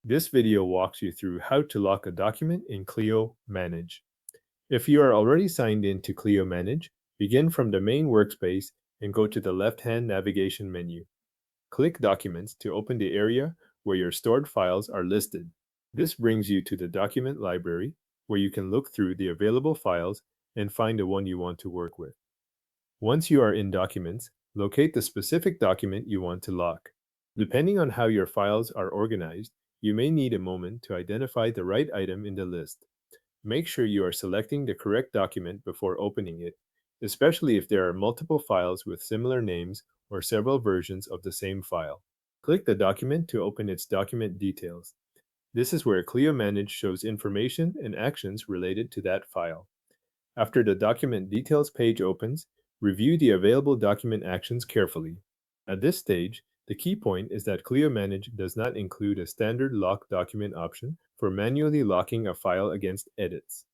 This video walks you through how to lock a document in Clio Manage. If you are already signed in to Clio Manage, begin from the main workspace and go to the left-hand navigation menu. Click Documents to open the area where your stored files are listed. This brings you to the document library, where you can look through the available files and find the one you want to work with. Once you are in Documents, locate the specific document you want to lock. Depending on how your files are organized, you may need a moment to identify the right item in the list. Make sure you are selecting the correct document before opening it, especially if there are multiple files with similar names or several versions of the same file. Click the document to open its document details. This is where Clio Manage shows information and actions related to that file. After the document details page opens, review the available document actions carefully. At this stage, the key point is that Clio Manage does not include a standard lock document option for manually locking a file against edits.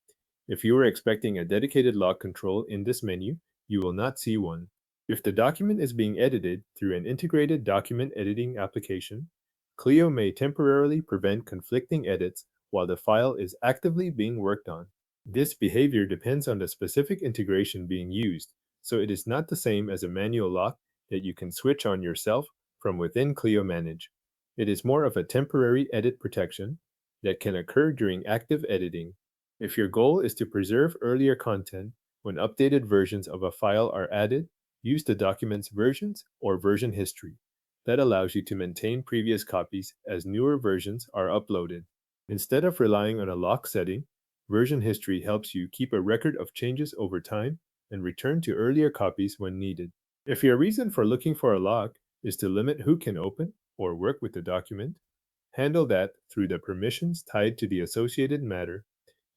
If you are expecting a dedicated lock control in this menu, you will not see one. If the document is being edited through an integrated document editing application, Clio may temporarily prevent conflicting edits while the file is actively being worked on. This behavior depends on the specific integration being used, so it is not the same as a manual lock that you can switch on yourself from within Clio Manage. It is more of a temporary edit protection that can occur during active editing. If your goal is to preserve earlier content when updated versions of a file are added, use the document's versions or version history. That allows you to maintain previous copies as newer versions are uploaded. Instead of relying on a lock setting, version history helps you keep a record of changes over time and return to earlier copies when needed. If your reason for looking for a lock is to limit who can open or work with the document, handle that through the permissions tied to the associated matter.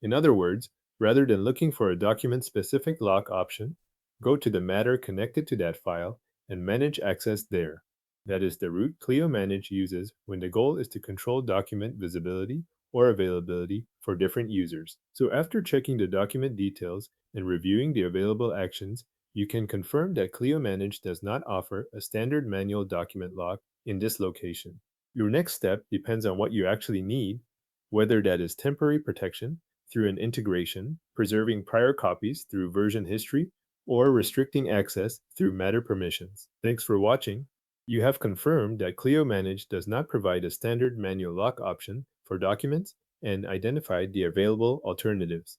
In other words, rather than looking for a document-specific lock option, go to the matter connected to that file and manage access there. That is the route Clio Manage uses when the goal is to control document visibility or availability for different users. So after checking the document details and reviewing the available actions, you can confirm that Clio Manage does not offer a standard manual document lock in this location. Your next step depends on what you actually need, whether that is temporary protection through an integration, preserving prior copies through version history, or restricting access through matter permissions. Thanks for watching. You have confirmed that Clio Manage does not provide a standard manual lock option for documents and identified the available alternatives.